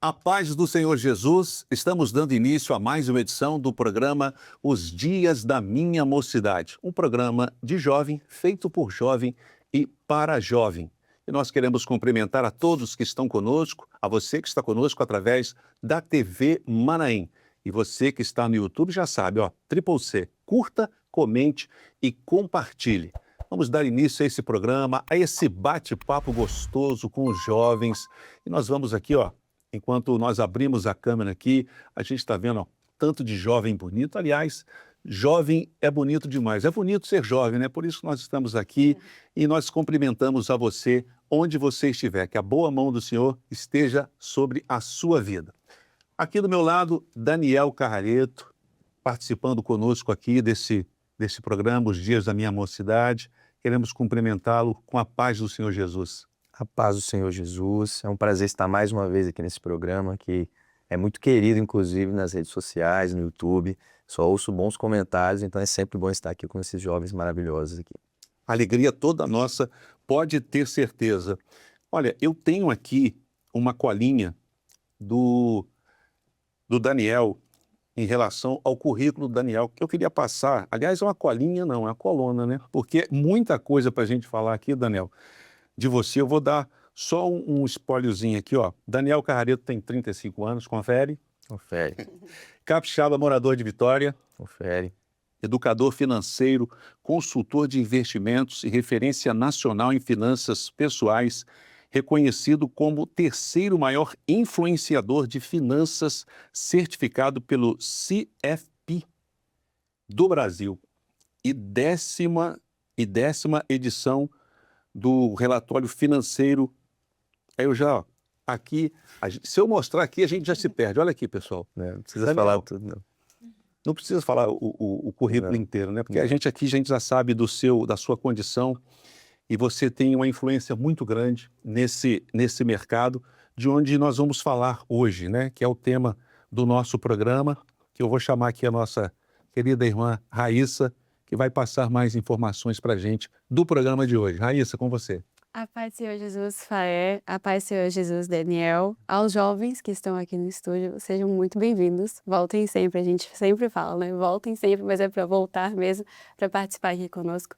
A paz do Senhor Jesus, estamos dando início a mais uma edição do programa Os Dias da Minha Mocidade, um programa de jovem, feito por jovem e para jovem. E nós queremos cumprimentar a todos que estão conosco, a você que está conosco através da TV Manaim. E você que está no YouTube já sabe, Triple C, curta, comente e compartilhe. Vamos dar início a esse programa, a esse bate-papo gostoso com os jovens. E nós vamos aqui, enquanto nós abrimos a câmera aqui, a gente está vendo tanto de jovem bonito. Aliás, jovem é bonito demais. É bonito ser jovem, né? Por isso que nós estamos aqui e nós cumprimentamos a você onde você estiver. Que a boa mão do Senhor esteja sobre a sua vida. Aqui do meu lado, Daniel Carrareto, participando conosco aqui desse programa, Os Dias da Minha Mocidade. Queremos cumprimentá-lo com a paz do Senhor Jesus. A paz do Senhor Jesus. É um prazer estar mais uma vez aqui nesse programa, que é muito querido, inclusive, nas redes sociais, no YouTube. Só ouço bons comentários, então é sempre bom estar aqui com esses jovens maravilhosos aqui. Alegria toda nossa, pode ter certeza. Olha, eu tenho aqui uma colinha do Daniel em relação ao currículo do Daniel, que eu queria passar. Aliás, é uma colinha, não, é uma coluna, né? Porque é muita coisa para a gente falar aqui, Daniel. De você, eu vou dar só um spoilerzinho aqui, Daniel Carrareto tem 35 anos, confere. Confere. Capixaba, morador de Vitória. Confere. Educador financeiro, consultor de investimentos e referência nacional em finanças pessoais, reconhecido como o terceiro maior influenciador de finanças, certificado pelo CFP do Brasil. E décima edição do relatório financeiro. Aí eu já, aqui, se eu mostrar aqui, a gente já se perde. Olha aqui, pessoal. Não precisa Daniel, falar tudo, não. Não precisa falar o currículo Não. inteiro, né? Porque a gente já sabe da sua condição e você tem uma influência muito grande nesse mercado, de onde nós vamos falar hoje, né? Que é o tema do nosso programa, que eu vou chamar aqui a nossa querida irmã Raíssa, que vai passar mais informações para a gente do programa de hoje. Raíssa, com você. A paz do Senhor Jesus, Faé, a paz do Senhor Jesus, Daniel. Aos jovens que estão aqui no estúdio, sejam muito bem-vindos. Voltem sempre, a gente sempre fala, né? Voltem sempre, mas é para voltar mesmo, para participar aqui conosco.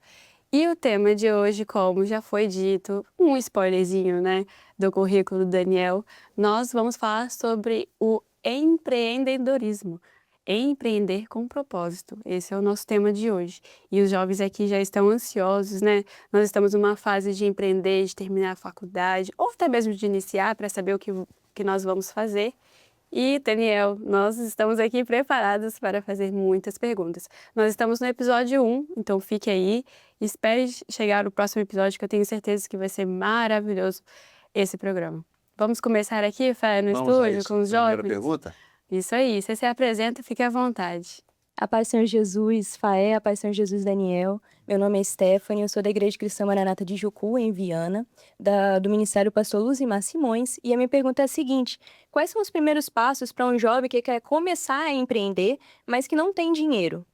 E o tema de hoje, como já foi dito, um spoilerzinho, né, do currículo do Daniel, nós vamos falar sobre o empreendedorismo. Empreender com propósito. Esse é o nosso tema de hoje. E os jovens aqui já estão ansiosos, né? Nós estamos numa fase de empreender, de terminar a faculdade, ou até mesmo de iniciar para saber o que nós vamos fazer. E, Daniel, nós estamos aqui preparados para fazer muitas perguntas. Nós estamos no episódio 1, então fique aí. Espere chegar no próximo episódio, que eu tenho certeza que vai ser maravilhoso esse programa. Vamos começar aqui, Fé, no estúdio, com os jovens? Primeira pergunta? Isso aí, você se apresenta, fique à vontade. A paz do Senhor Jesus, Faé, a paz do Senhor Jesus, Daniel. Meu nome é Stephanie, eu sou da Igreja Cristã Maranata de Jucu, em Viana, do Ministério Pastor Luzimar Simões, e a minha pergunta é a seguinte: quais são os primeiros passos para um jovem que quer começar a empreender, mas que não tem dinheiro?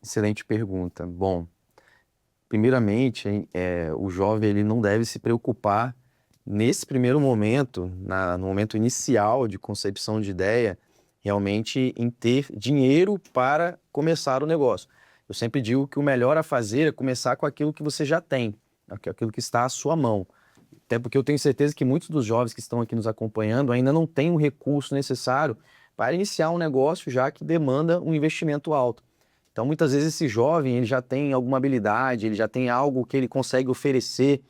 Excelente pergunta. Bom, primeiramente, o jovem ele não deve se preocupar nesse primeiro momento, no momento inicial de concepção de ideia, realmente em ter dinheiro para começar o negócio. Eu sempre digo que o melhor a fazer é começar com aquilo que você já tem, aquilo que está à sua mão. Até porque eu tenho certeza que muitos dos jovens que estão aqui nos acompanhando ainda não têm o recurso necessário para iniciar um negócio já que demanda um investimento alto. Então, muitas vezes esse jovem ele já tem alguma habilidade, ele já tem algo que ele consegue oferecer,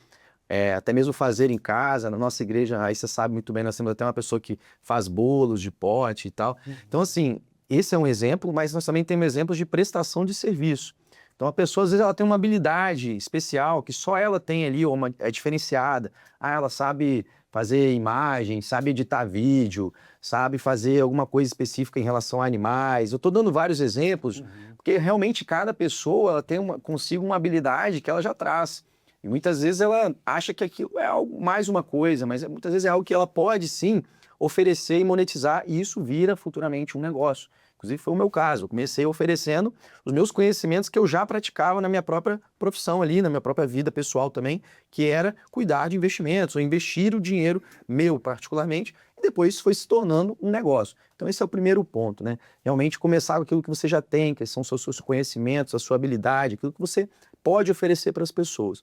até mesmo fazer em casa. Na nossa igreja, aí você sabe muito bem, nós temos até uma pessoa que faz bolos de pote e tal. Então, assim, esse é um exemplo, mas nós também temos exemplos de prestação de serviço. Então, a pessoa, às vezes, ela tem uma habilidade especial que só ela tem ali, ou é diferenciada. Ela sabe fazer imagem, sabe editar vídeo, sabe fazer alguma coisa específica em relação a animais. Eu estou dando vários exemplos, porque realmente cada pessoa ela tem consigo uma habilidade que ela já traz. E muitas vezes ela acha que aquilo é algo, mais uma coisa, mas muitas vezes é algo que ela pode sim oferecer e monetizar, e isso vira futuramente um negócio. Inclusive foi o meu caso, eu comecei oferecendo os meus conhecimentos que eu já praticava na minha própria profissão ali, na minha própria vida pessoal também, que era cuidar de investimentos, ou investir o dinheiro meu particularmente e depois isso foi se tornando um negócio. Então esse é o primeiro ponto, né? Realmente começar com aquilo que você já tem, que são os seus conhecimentos, a sua habilidade, aquilo que você pode oferecer para as pessoas.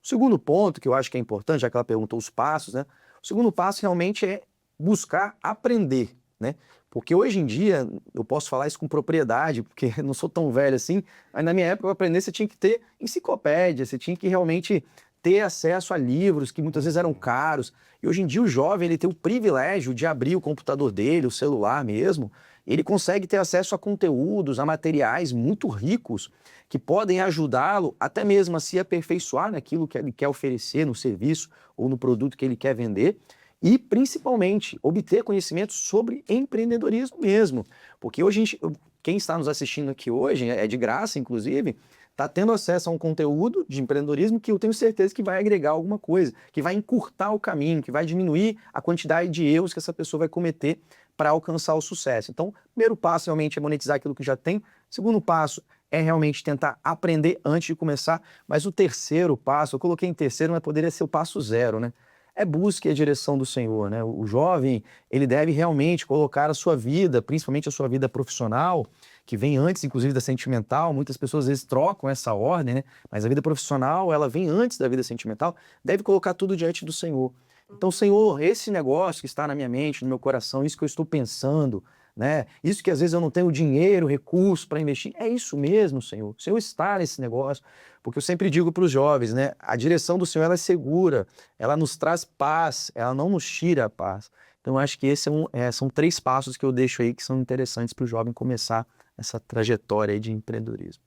O segundo ponto, que eu acho que é importante, já que ela perguntou os passos, né? O segundo passo realmente é buscar aprender, né? Porque hoje em dia, eu posso falar isso com propriedade, porque eu não sou tão velho assim, mas na minha época, para aprender, você tinha que ter enciclopédia, você tinha que realmente ter acesso a livros que muitas vezes eram caros. E hoje em dia o jovem ele tem o privilégio de abrir o computador dele, o celular mesmo, ele consegue ter acesso a conteúdos, a materiais muito ricos que podem ajudá-lo até mesmo a se aperfeiçoar naquilo que ele quer oferecer no serviço ou no produto que ele quer vender. E, principalmente, obter conhecimento sobre empreendedorismo mesmo. Porque hoje, quem está nos assistindo aqui hoje, é de graça, inclusive, está tendo acesso a um conteúdo de empreendedorismo que eu tenho certeza que vai agregar alguma coisa, que vai encurtar o caminho, que vai diminuir a quantidade de erros que essa pessoa vai cometer para alcançar o sucesso. Então, o primeiro passo realmente é monetizar aquilo que já tem. O segundo passo é realmente tentar aprender antes de começar. Mas o terceiro passo, eu coloquei em terceiro, mas poderia ser o passo zero, né? É busque a direção do Senhor, né? O jovem, ele deve realmente colocar a sua vida, principalmente a sua vida profissional, que vem antes, inclusive, da sentimental. Muitas pessoas, às vezes, trocam essa ordem, né? Mas a vida profissional, ela vem antes da vida sentimental. Deve colocar tudo diante do Senhor. Então, Senhor, esse negócio que está na minha mente, no meu coração, isso que eu estou pensando, né? Isso que às vezes eu não tenho dinheiro, recurso para investir, é isso mesmo, Senhor. O Senhor está nesse negócio. Porque eu sempre digo para os jovens, né? A direção do Senhor ela é segura, ela nos traz paz, ela não nos tira a paz. Então, eu acho que são 3 passos que eu deixo aí que são interessantes para o jovem começar essa trajetória aí de empreendedorismo.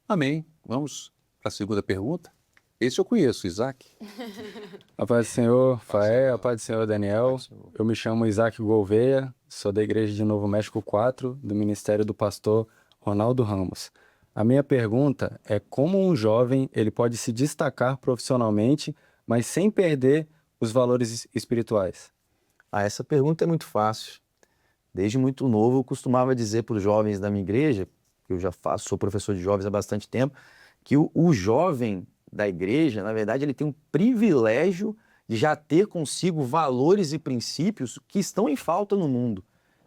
Amém. Vamos para a segunda pergunta. Esse eu conheço, Isaac. A paz do Senhor, Faé, a paz do Senhor, Daniel. Eu me chamo Isaac Gouveia, sou da Igreja de Novo México 4, do Ministério do Pastor Ronaldo Ramos. A minha pergunta é como um jovem ele pode se destacar profissionalmente, mas sem perder os valores espirituais? Essa pergunta é muito fácil. Desde muito novo, eu costumava dizer para os jovens da minha igreja, que eu já sou professor de jovens há bastante tempo, que o jovem da igreja, na verdade, ele tem um privilégio de já ter consigo valores e princípios que estão em falta no mundo.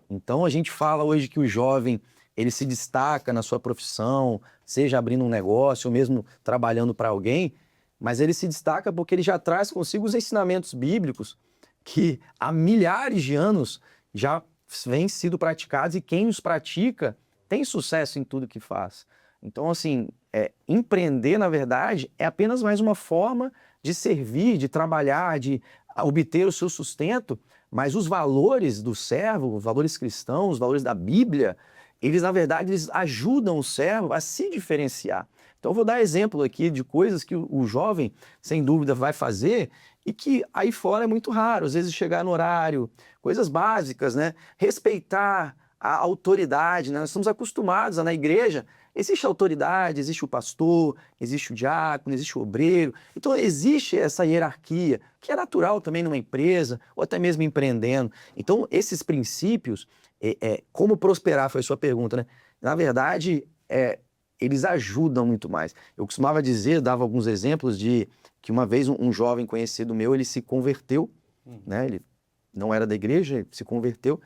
Então, a gente fala hoje que o jovem, ele se destaca na sua profissão, seja abrindo um negócio ou mesmo trabalhando para alguém, mas ele se destaca porque ele já traz consigo os ensinamentos bíblicos que há milhares de anos já vêm sido praticados e quem os pratica tem sucesso em tudo que faz. Então, assim, empreender, na verdade, é apenas mais uma forma de servir, de trabalhar, de obter o seu sustento, mas os valores do servo, os valores cristãos, os valores da Bíblia, eles, na verdade, eles ajudam o servo a se diferenciar. Então, eu vou dar exemplo aqui de coisas que o jovem, sem dúvida, vai fazer e que aí fora é muito raro. Às vezes, chegar no horário, coisas básicas, né? Respeitar a autoridade, né? Nós estamos acostumados na igreja, existe a autoridade, existe o pastor, existe o diácono, existe o obreiro. Então, existe essa hierarquia, que é natural também numa empresa, ou até mesmo empreendendo. Então, esses princípios, como prosperar, foi a sua pergunta, né? Na verdade, eles ajudam muito mais. Eu costumava dizer, dava alguns exemplos de que uma vez um jovem conhecido meu, ele se converteu, né? Ele não era da igreja, ele se converteu,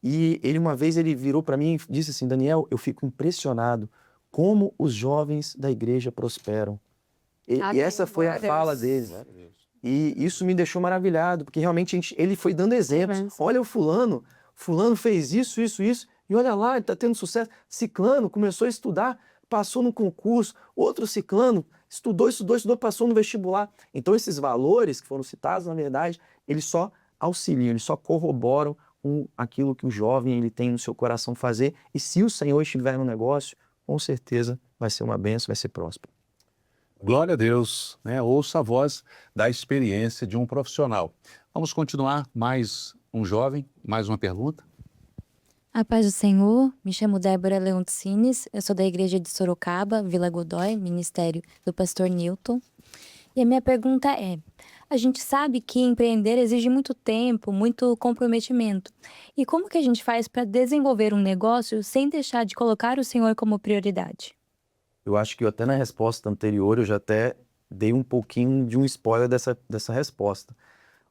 e uma vez ele virou para mim e disse assim: Daniel, eu fico impressionado como os jovens da igreja prosperam. E essa foi a fala dele. E isso me deixou maravilhado, porque realmente ele foi dando exemplos. Olha o fulano fez isso, e olha lá, ele está tendo sucesso. Ciclano começou a estudar, passou no concurso, outro ciclano estudou, passou no vestibular. Então esses valores que foram citados, na verdade, eles só auxiliam, eles só corroboram com aquilo que o jovem ele tem no seu coração fazer. E se o Senhor estiver no negócio, com certeza vai ser uma bênção, vai ser próspero. Glória a Deus, né? Ouça a voz da experiência de um profissional. Vamos continuar, mais um jovem, mais uma pergunta. A paz do Senhor, me chamo Débora Leoncines, eu sou da igreja de Sorocaba, Vila Godoy, ministério do pastor Newton. E a minha pergunta é, a gente sabe que empreender exige muito tempo, muito comprometimento. E como que a gente faz para desenvolver um negócio sem deixar de colocar o Senhor como prioridade? Eu acho que até na resposta anterior eu já até dei um pouquinho de um spoiler dessa resposta.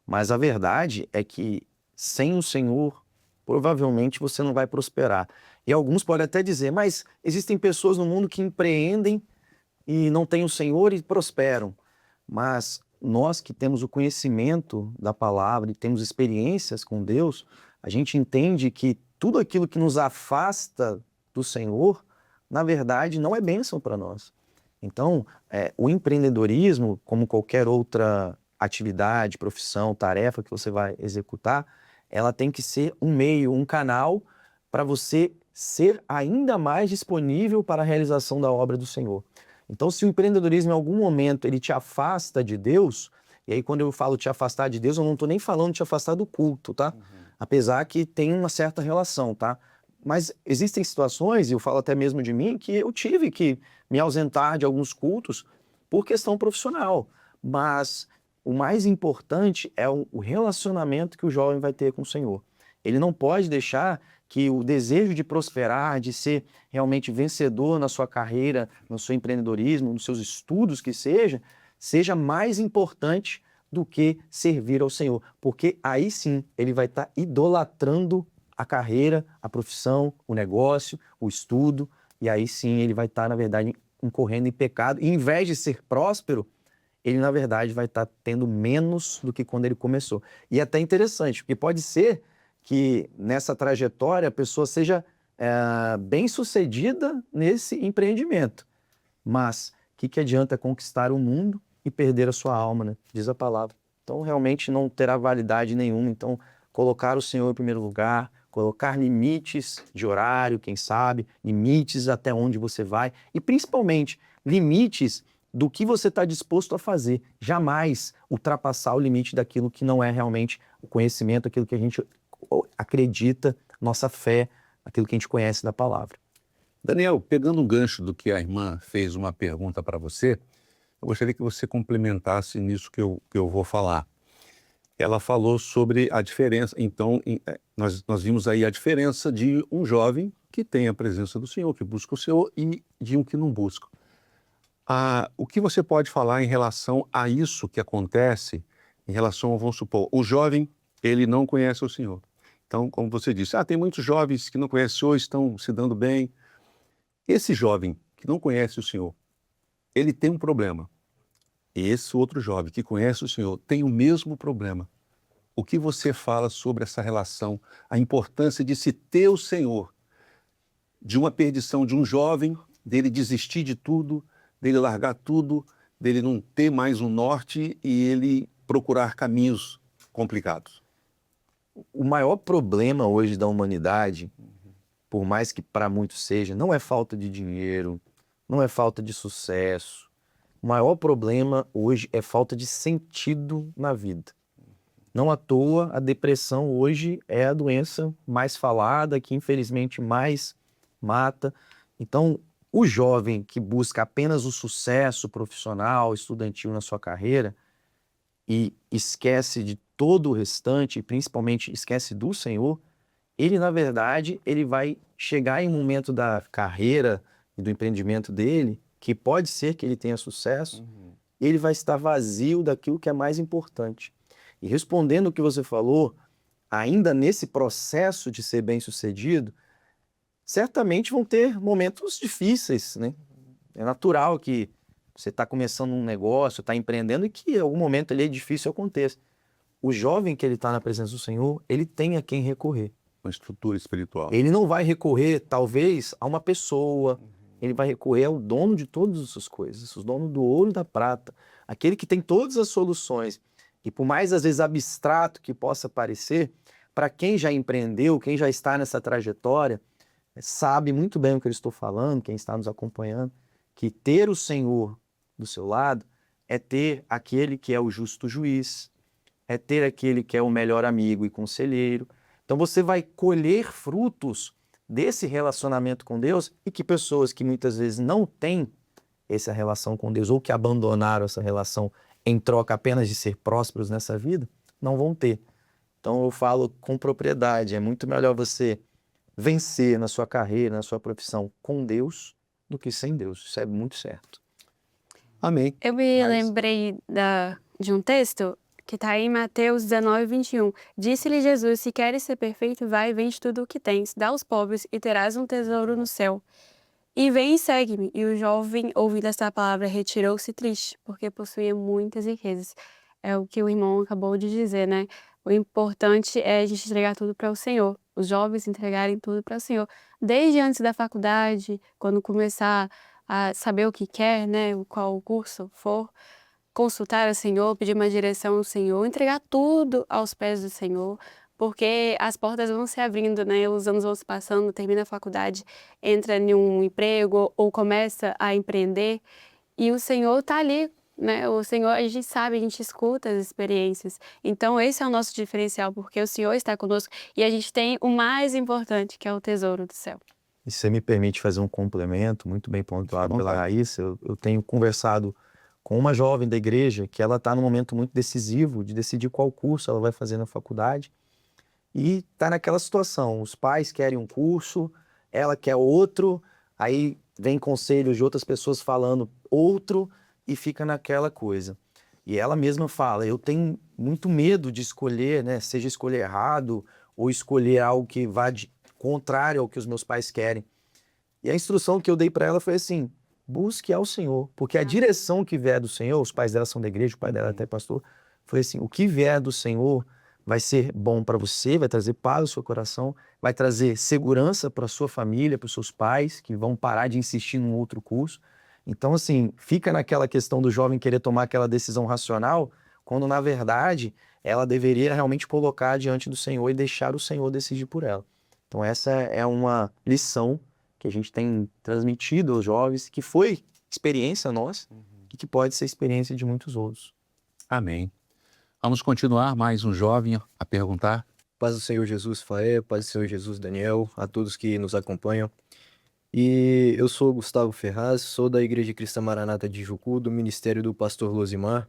Mas a verdade é que sem o Senhor, provavelmente você não vai prosperar. E alguns podem até dizer, mas existem pessoas no mundo que empreendem e não têm o Senhor e prosperam. Mas nós que temos o conhecimento da palavra e temos experiências com Deus, a gente entende que tudo aquilo que nos afasta do Senhor, na verdade, não é bênção para nós. Então, o empreendedorismo, como qualquer outra atividade, profissão, tarefa que você vai executar, ela tem que ser um meio, um canal para você ser ainda mais disponível para a realização da obra do Senhor. Então, se o empreendedorismo em algum momento ele te afasta de Deus, e aí quando eu falo te afastar de Deus, eu não estou nem falando te afastar do culto, tá? Apesar que tem uma certa relação, tá? Mas existem situações, e eu falo até mesmo de mim, que eu tive que me ausentar de alguns cultos por questão profissional. Mas o mais importante é o relacionamento que o jovem vai ter com o Senhor. Ele não pode deixar que o desejo de prosperar, de ser realmente vencedor na sua carreira, no seu empreendedorismo, nos seus estudos que seja mais importante do que servir ao Senhor. Porque aí sim ele vai estar idolatrando a carreira, a profissão, o negócio, o estudo, e aí sim ele vai estar, na verdade, incorrendo em pecado. E em vez de ser próspero, ele, na verdade, vai estar tendo menos do que quando ele começou. E é até interessante, porque pode ser que nessa trajetória a pessoa seja bem-sucedida nesse empreendimento. Mas o que adianta conquistar o mundo e perder a sua alma, né? Diz a palavra. Então, realmente não terá validade nenhuma. Então, colocar o Senhor em primeiro lugar, colocar limites de horário, quem sabe, limites até onde você vai e, principalmente, limites do que você está disposto a fazer. Jamais ultrapassar o limite daquilo que não é realmente o conhecimento, aquilo que a gente acredita, nossa fé, aquilo que a gente conhece da palavra. Daniel, pegando um gancho do que a irmã fez uma pergunta para você, eu gostaria que você complementasse nisso que eu vou falar. Ela falou sobre a diferença, então nós vimos aí a diferença de um jovem que tem a presença do Senhor, que busca o Senhor, e de um que não busca. O que você pode falar em relação a isso que acontece, em relação, vamos supor, o jovem, ele não conhece o Senhor. Então, como você disse, tem muitos jovens que não conhecem o Senhor, estão se dando bem. Esse jovem que não conhece o Senhor, ele tem um problema. Esse outro jovem que conhece o Senhor tem o mesmo problema. O que você fala sobre essa relação, a importância de se ter o Senhor, de uma perdição de um jovem, dele desistir de tudo, dele largar tudo, dele não ter mais um norte e ele procurar caminhos complicados? O maior problema hoje da humanidade, por mais que para muitos seja, não é falta de dinheiro, não é falta de sucesso. O maior problema hoje é falta de sentido na vida. Não à toa, a depressão hoje é a doença mais falada, que infelizmente mais mata. Então, o jovem que busca apenas o sucesso profissional, estudantil na sua carreira e esquece de todo o restante, e principalmente esquece do Senhor, ele, na verdade, ele vai chegar em um momento da carreira e do empreendimento dele, que pode ser que ele tenha sucesso, e ele vai estar vazio daquilo que é mais importante. E respondendo o que você falou, ainda nesse processo de ser bem-sucedido, certamente vão ter momentos difíceis, né? É natural que você está começando um negócio, está empreendendo e que em algum momento ali é difícil aconteça. O jovem que ele está na presença do Senhor, ele tem a quem recorrer. Uma estrutura espiritual. Ele não vai recorrer, talvez, a uma pessoa. Ele vai recorrer ao dono de todas essas coisas, o dono do ouro e da prata, aquele que tem todas as soluções. E por mais, às vezes, abstrato que possa parecer, para quem já empreendeu, quem já está nessa trajetória, sabe muito bem o que eu estou falando, quem está nos acompanhando, que ter o Senhor do seu lado é ter aquele que é o justo juiz, é ter aquele que é o melhor amigo e conselheiro. Então você vai colher frutos desse relacionamento com Deus e que pessoas que muitas vezes não têm essa relação com Deus ou que abandonaram essa relação em troca apenas de ser prósperos nessa vida, não vão ter. Então eu falo com propriedade, é muito melhor você vencer na sua carreira, na sua profissão com Deus do que sem Deus. Isso é muito certo. Amém. Eu me lembrei de um texto que está em Mateus 19, 21. Disse-lhe Jesus, se queres ser perfeito, vai e vende tudo o que tens, dá aos pobres e terás um tesouro no céu. E vem e segue-me. E o jovem, ouvindo esta palavra, retirou-se triste, porque possuía muitas riquezas. É o que o irmão acabou de dizer, né? O importante é a gente entregar tudo para o Senhor. Os jovens entregarem tudo para o Senhor. Desde antes da faculdade, quando começar a saber o que quer, né? Qual o curso for, consultar o Senhor, pedir uma direção ao Senhor, entregar tudo aos pés do Senhor, porque as portas vão se abrindo, né? Os anos vão se passando, termina a faculdade, entra em um emprego ou começa a empreender e o Senhor está ali, né? O Senhor, a gente sabe, a gente escuta as experiências. Então esse é o nosso diferencial, porque o Senhor está conosco e a gente tem o mais importante, que é o tesouro do céu. E se você me permite fazer um complemento, muito bem pontuado pela Raíssa, eu tenho conversado com uma jovem da igreja que ela está num momento muito decisivo de decidir qual curso ela vai fazer na faculdade e está naquela situação, os pais querem um curso, ela quer outro, aí vem conselhos de outras pessoas falando outro e fica naquela coisa. E ela mesma fala, eu tenho muito medo de escolher, né, seja escolher errado ou escolher algo que vá de contrário ao que os meus pais querem. E a instrução que eu dei para ela foi assim, busque ao Senhor, porque a direção que vier do Senhor, os pais dela são da igreja, o pai dela até é pastor, foi assim, o que vier do Senhor vai ser bom para você, vai trazer paz ao seu coração, vai trazer segurança para a sua família, para os seus pais, que vão parar de insistir num outro curso. Então, assim, fica naquela questão do jovem querer tomar aquela decisão racional, quando, na verdade, ela deveria realmente colocar diante do Senhor e deixar o Senhor decidir por ela. Então, essa é uma lição que a gente tem transmitido aos jovens, que foi experiência nossa e que pode ser experiência de muitos outros. Amém. Vamos continuar, mais um jovem a perguntar. Paz do Senhor Jesus, Faé, paz do Senhor Jesus, Daniel, a todos que nos acompanham. E eu sou Gustavo Ferraz, sou da Igreja Cristã Maranata de Jucu, do Ministério do Pastor Losimar.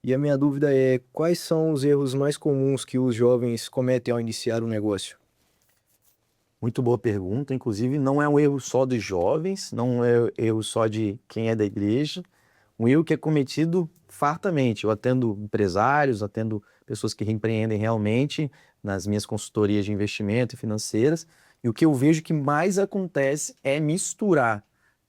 E a minha dúvida é, quais são os erros mais comuns que os jovens cometem ao iniciar um negócio? Muito boa pergunta, inclusive não é um erro só dos jovens, não é erro só de quem é da igreja, um erro que é cometido fartamente. Eu atendo empresários, atendo pessoas que empreendem realmente nas minhas consultorias de investimento e financeiras, e o que eu vejo que mais acontece é misturar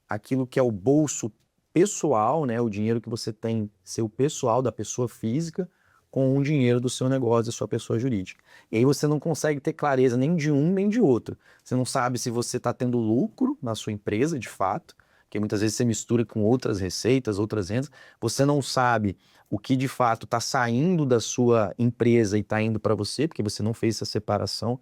aquilo que é o bolso pessoal, né, o dinheiro que você tem, seu pessoal, da pessoa física, com o dinheiro do seu negócio, da sua pessoa jurídica. E aí você não consegue ter clareza nem de um nem de outro. Você não sabe se você está tendo lucro na sua empresa, de fato, porque muitas vezes você mistura com outras receitas, outras rendas. Você não sabe o que de fato está saindo da sua empresa e está indo para você, porque você não fez essa separação.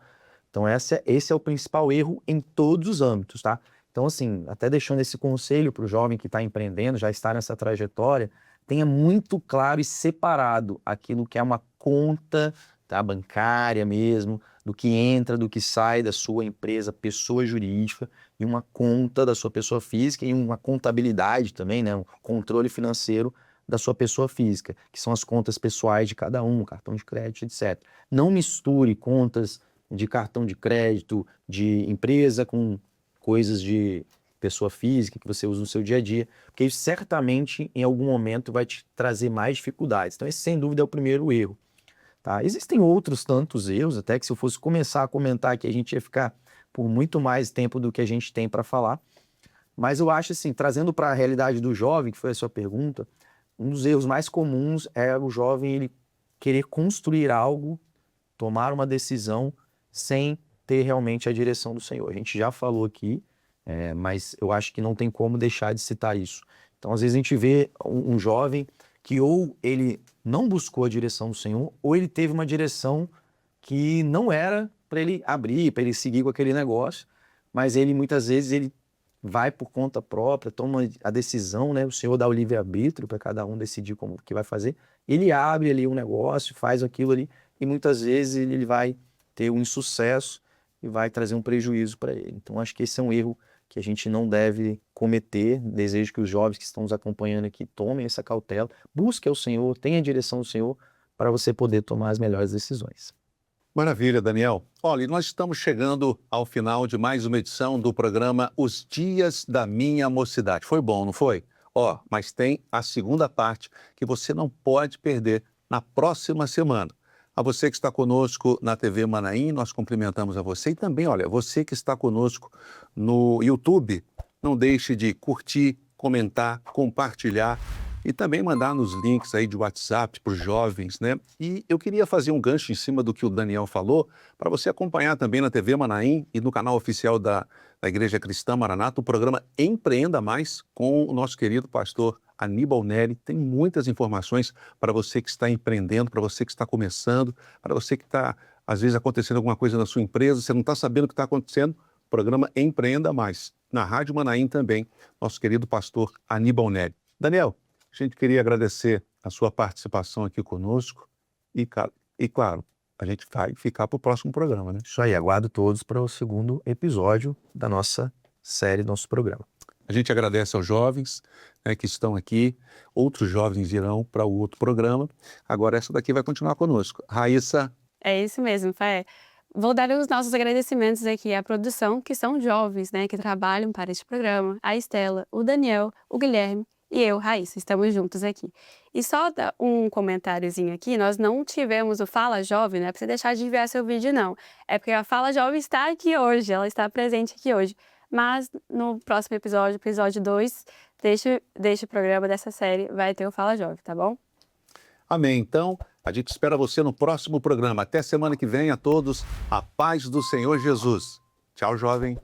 Então esse é o principal erro em todos os âmbitos, tá? Então assim, até deixando esse conselho para o jovem que está empreendendo, já está nessa trajetória, tenha muito claro e separado aquilo que é uma conta, tá, bancária mesmo, do que entra, do que sai da sua empresa, pessoa jurídica, e uma conta da sua pessoa física e uma contabilidade também, né, um controle financeiro da sua pessoa física, que são as contas pessoais de cada um, cartão de crédito, etc. Não misture contas de cartão de crédito de empresa com coisas de pessoa física que você usa no seu dia a dia, porque isso certamente em algum momento vai te trazer mais dificuldades. Então esse sem dúvida é o primeiro erro. Tá? Existem outros tantos erros, até que se eu fosse começar a comentar aqui a gente ia ficar por muito mais tempo do que a gente tem para falar, mas eu acho assim, trazendo para a realidade do jovem, que foi a sua pergunta, um dos erros mais comuns é o jovem ele querer construir algo, tomar uma decisão sem ter realmente a direção do Senhor. A gente já falou aqui, mas eu acho que não tem como deixar de citar isso. Então, às vezes a gente vê um jovem que ou ele não buscou a direção do Senhor, ou ele teve uma direção que não era para ele abrir, para ele seguir com aquele negócio, mas ele muitas vezes ele vai por conta própria, toma a decisão, né? O Senhor dá o livre-arbítrio para cada um decidir como que vai fazer. Ele abre ali um negócio, faz aquilo ali, e muitas vezes ele vai ter um insucesso e vai trazer um prejuízo para ele. Então, acho que esse é um erro que a gente não deve cometer. Desejo que os jovens que estão nos acompanhando aqui tomem essa cautela, busquem o Senhor, tenham a direção do Senhor para você poder tomar as melhores decisões. Maravilha, Daniel. Olha, nós estamos chegando ao final de mais uma edição do programa Os Dias da Minha Mocidade. Foi bom, não foi? Mas tem a segunda parte que você não pode perder na próxima semana. A você que está conosco na TV Manaim, nós cumprimentamos a você. E também, olha, você que está conosco no YouTube, não deixe de curtir, comentar, compartilhar e também mandar nos links aí de WhatsApp para os jovens, né? E eu queria fazer um gancho em cima do que o Daniel falou, para você acompanhar também na TV Manaim e no canal oficial da Igreja Cristã Maranata, o programa Empreenda Mais, com o nosso querido pastor Aníbal Neri. Tem muitas informações para você que está empreendendo, para você que está começando, para você que está, às vezes, acontecendo alguma coisa na sua empresa, você não está sabendo o que está acontecendo, programa Empreenda Mais. Na Rádio Manaim também, nosso querido pastor Aníbal Neri. Daniel, a gente queria agradecer a sua participação aqui conosco e claro, a gente vai ficar para o próximo programa, né? Isso aí, aguardo todos para o segundo episódio da nossa série, nosso programa. A gente agradece aos jovens, né, que estão aqui. Outros jovens irão para o outro programa. Agora essa daqui vai continuar conosco. Raíssa. É isso mesmo, Fé. Vou dar os nossos agradecimentos aqui à produção, que são jovens, né, que trabalham para este programa. A Estela, o Daniel, o Guilherme e eu, Raíssa, estamos juntos aqui. E só um comentáriozinho aqui, nós não tivemos o Fala Jovem, não é para você deixar de enviar seu vídeo, não. É porque a Fala Jovem está aqui hoje, ela está presente aqui hoje. Mas no próximo episódio, episódio 2, deste programa, dessa série, vai ter o Fala Jovem, tá bom? Amém. Então, a gente espera você no próximo programa. Até semana que vem a todos. A paz do Senhor Jesus. Tchau, jovem.